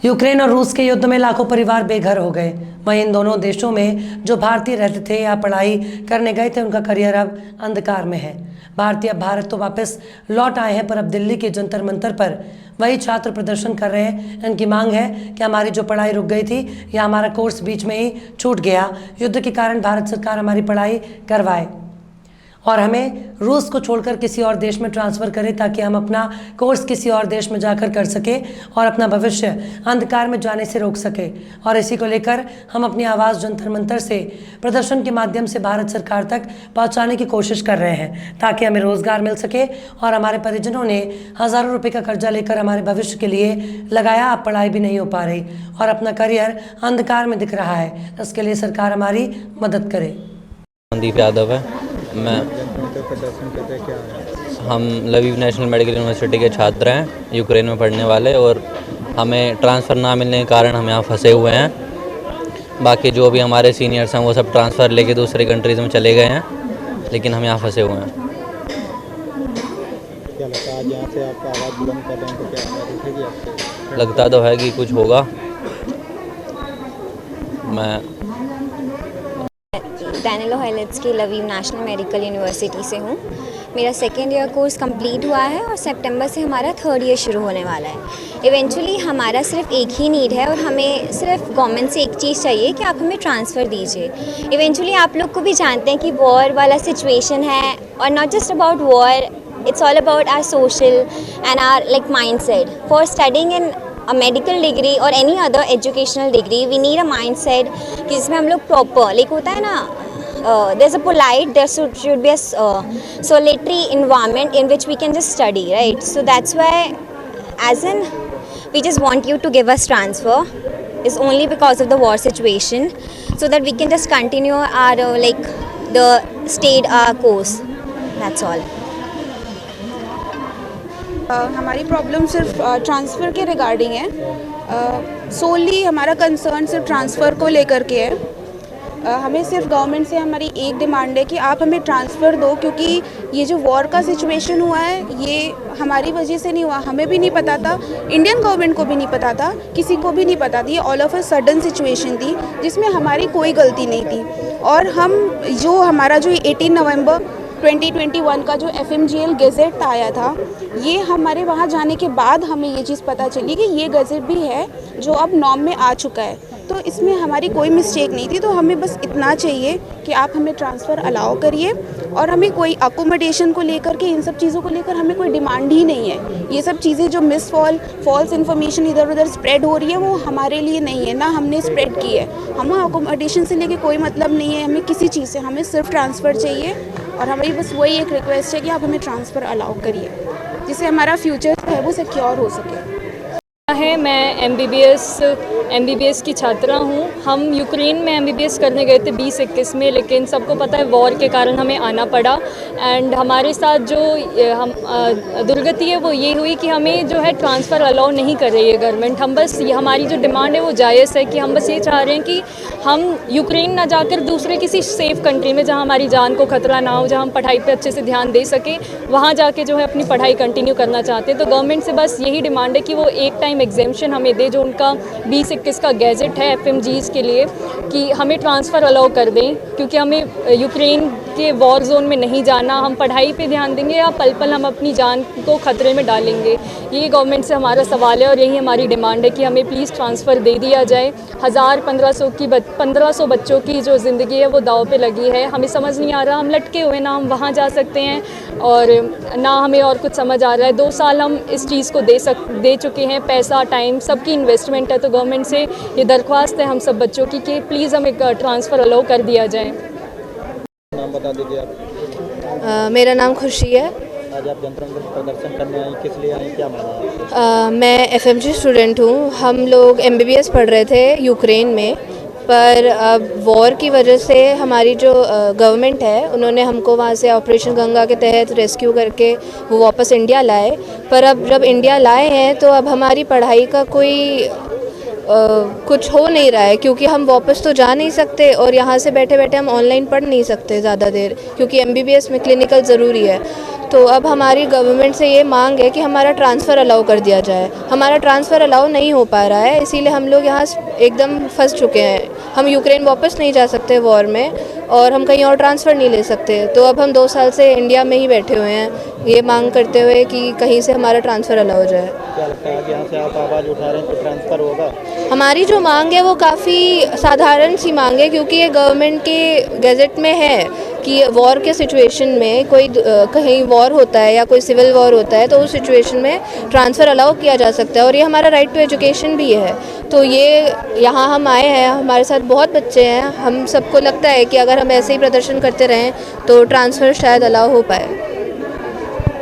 Ukraine और रूस के युद्ध में लाखों परिवार बेघर हो गए। वहीं इन दोनों देशों में जो भारतीय रहते थे या पढ़ाई करने गए थे, उनका करियर अब अंधकार में है। भारतीय अब भारत तो वापस लौट आए हैं, पर अब दिल्ली के जंतर मंतर पर वही छात्र प्रदर्शन कर रहे हैं। इनकी मांग है कि हमारी जो पढ़ाई रुक गई थी या हमारा कोर्स बीच में ही छूट गया, युद्ध के कारण भारत सरकार हमारी पढ़ाई करवाए और हमें रूस को छोड़कर किसी और देश में ट्रांसफ़र करें, ताकि हम अपना कोर्स किसी और देश में जाकर कर सके और अपना भविष्य अंधकार में जाने से रोक सके। और इसी को लेकर हम अपनी आवाज़ जंतर मंतर से प्रदर्शन के माध्यम से भारत सरकार तक पहुंचाने की कोशिश कर रहे हैं, ताकि हमें रोज़गार मिल सके। और हमारे परिजनों ने हज़ारों रुपये का कर्जा लेकर हमारे भविष्य के लिए लगाया, अब पढ़ाई भी नहीं हो पा रही और अपना करियर अंधकार में दिख रहा है। इसके लिए सरकार हमारी मदद करे। संदीप यादव है। हम लवीव नेशनल मेडिकल यूनिवर्सिटी के छात्र हैं, यूक्रेन में पढ़ने वाले, और हमें ट्रांसफ़र ना मिलने के कारण हम यहाँ फंसे हुए हैं। बाकी जो भी हमारे सीनियर्स हैं वो सब ट्रांसफ़र लेके दूसरी कंट्रीज़ में चले गए हैं, लेकिन हम यहाँ फंसे हुए हैं। क्या लगता है आज यहाँ से आपका आवाज़ बुलंद कर रहे हैं तो क्या आवाज़ उठेगी आपसे? लगता तो है कि कुछ होगा। मैं डैनिलो हाइलेट्स की लवीव नेशनल मेडिकल यूनिवर्सिटी से हूँ। मेरा सेकेंड ईयर कोर्स कंप्लीट हुआ है और सितंबर से हमारा थर्ड ईयर शुरू होने वाला है। इवेंचुअली हमारा सिर्फ एक ही नीड है और हमें सिर्फ गवर्नमेंट से एक चीज़ चाहिए कि आप हमें ट्रांसफ़र दीजिए। इवेंचुअली आप लोग को भी जानते हैं कि वॉर वाला सिचुएशन है, और not just about war, it's all about our social and our like mindset. For studying in a medical degree or any other educational degree, we need a mindset कि जिसमें हम लोग proper like होता है ना, there's a polite, there should be a solitary environment in which we can just study, right? So that's why as in we just want you to give us transfer is only because of the war situation, so that we can just continue our like the state course. That's all. हमारी problem सिर्फ transfer के regarding है। सोली हमारा concern सिर्फ transfer को लेकर के है। हमें सिर्फ गवर्नमेंट से हमारी एक डिमांड है कि आप हमें ट्रांसफ़र दो, क्योंकि ये जो वॉर का सिचुएशन हुआ है ये हमारी वजह से नहीं हुआ। हमें भी नहीं पता था, इंडियन गवर्नमेंट को भी नहीं पता था, किसी को भी नहीं पता थी। All of a sudden situation थी जिसमें हमारी कोई गलती नहीं थी। और हम जो हमारा जो 18 नवंबर 2021 का जो FMGL गज़ेट आया था, ये हमारे वहाँ जाने के बाद हमें ये चीज़ पता चली कि ये गज़ेट भी है जो अब नॉर्म में आ चुका है। तो इसमें हमारी कोई मिस्टेक नहीं थी। तो हमें बस इतना चाहिए कि आप हमें ट्रांसफ़र अलाउ करिए, और हमें कोई अकोमोडेशन को लेकर के, इन सब चीज़ों को लेकर हमें कोई डिमांड ही नहीं है। ये सब चीज़ें जो फॉल्स इन्फॉर्मेशन इधर उधर स्प्रेड हो रही है वो हमारे लिए नहीं है, ना हमने स्प्रेड की है। हमें अकोमोडेशन से लेके कोई मतलब नहीं है, हमें किसी चीज़ से, हमें सिर्फ ट्रांसफ़र चाहिए। और हमारी बस वही एक रिक्वेस्ट है कि आप हमें ट्रांसफ़र अलाउ करिए, जिससे हमारा फ्यूचर है वो सिक्योर हो सके। मैं MBBS की छात्रा हूँ। हम यूक्रेन में MBBS करने गए थे 2021 में, लेकिन सबको पता है वॉर के कारण हमें आना पड़ा। एंड हमारे साथ जो हम दुर्गति है वो ये हुई कि हमें जो है ट्रांसफ़र अलाउ नहीं कर रही है गवर्नमेंट। हम बस हमारी जो डिमांड है वो जायज़ है कि हम बस ये चाह रहे हैं कि हम यूक्रेन ना जाकर दूसरे किसी सेफ़ कंट्री में, जहाँ हमारी जान को खतरा ना हो, जहाँ हम पढ़ाई पर अच्छे से ध्यान दे सकें, वहाँ जाके जो है अपनी पढ़ाई कंटिन्यू करना चाहते हैं। तो गवर्नमेंट से बस यही डिमांड है कि वो एक टाइम एग्जेम्पशन हमें दे, जो उनका 2021 का गैजेट है FMGs के लिए, कि हमें ट्रांसफ़र अलाउ कर दें, क्योंकि हमें यूक्रेन के वॉर जोन में नहीं जाना। हम पढ़ाई पे ध्यान देंगे या पल पल हम अपनी जान को खतरे में डालेंगे। ये गवर्नमेंट से हमारा सवाल है और यही हमारी डिमांड है कि हमें प्लीज़ ट्रांसफ़र दे दिया जाए। 1500 बच्चों की जो ज़िंदगी है वो दाव पे लगी है। हमें समझ नहीं आ रहा, हम लटके हुए, ना हम वहाँ जा सकते हैं और ना हमें और कुछ समझ आ रहा है। 2 साल हम इस चीज़ को दे चुके हैं, पैसा, टाइम, सबकी इन्वेस्टमेंट है। तो गवर्नमेंट से ये दरख्वास्त है हम सब बच्चों की कि प्लीज़ हमें ट्रांसफ़र अलाउ कर दिया जाए। नाम बता दीजिए आप। मेरा नाम खुशी है। आज आप जंतर मंतर प्रदर्शन करने आई, किस लिए आई, क्या माना है? मैं FMG स्टूडेंट हूँ। हम लोग MBBS पढ़ रहे थे यूक्रेन में, पर अब वॉर की वजह से हमारी जो गवर्नमेंट है उन्होंने हमको वहाँ से ऑपरेशन गंगा के तहत रेस्क्यू करके वो वापस इंडिया लाए। पर अब जब इंडिया लाए हैं तो अब हमारी पढ़ाई का कोई कुछ हो नहीं रहा है, क्योंकि हम वापस तो जा नहीं सकते और यहाँ से बैठे बैठे हम ऑनलाइन पढ़ नहीं सकते ज़्यादा देर, क्योंकि MBBS में क्लिनिकल ज़रूरी है। तो अब हमारी गवर्नमेंट से ये मांग है कि हमारा ट्रांसफ़र अलाउ कर दिया जाए। हमारा ट्रांसफ़र अलाउ नहीं हो पा रहा है, इसीलिए हम लोग यहाँ एकदम फंस चुके हैं। हम यूक्रेन वापस नहीं जा सकते वॉर में, और हम कहीं और ट्रांसफ़र नहीं ले सकते। तो अब हम 2 साल से इंडिया में ही बैठे हुए हैं, ये मांग करते हुए कि कहीं से हमारा ट्रांसफ़र अलाउ हो जाए। क्या लगता है कि यहाँ से आप आवाज़ उठा रहे हैं तो ट्रांसफ़र होगा? हमारी जो मांग है वो काफ़ी साधारण सी मांग है, क्योंकि ये गवर्नमेंट के गैजेट में है कि वॉर के सिचुएशन में कोई कहीं वॉर होता है या कोई सिविल वॉर होता है तो उस सिचुएशन में ट्रांसफ़र अलाउ किया जा सकता है, और ये हमारा राइट टू एजुकेशन भी है। तो ये यहाँ हम आए हैं, हमारे साथ बहुत बच्चे हैं, हम सबको लगता है कि अगर हम ऐसे ही प्रदर्शन करते रहें तो ट्रांसफ़र शायद अलाउ हो पाए।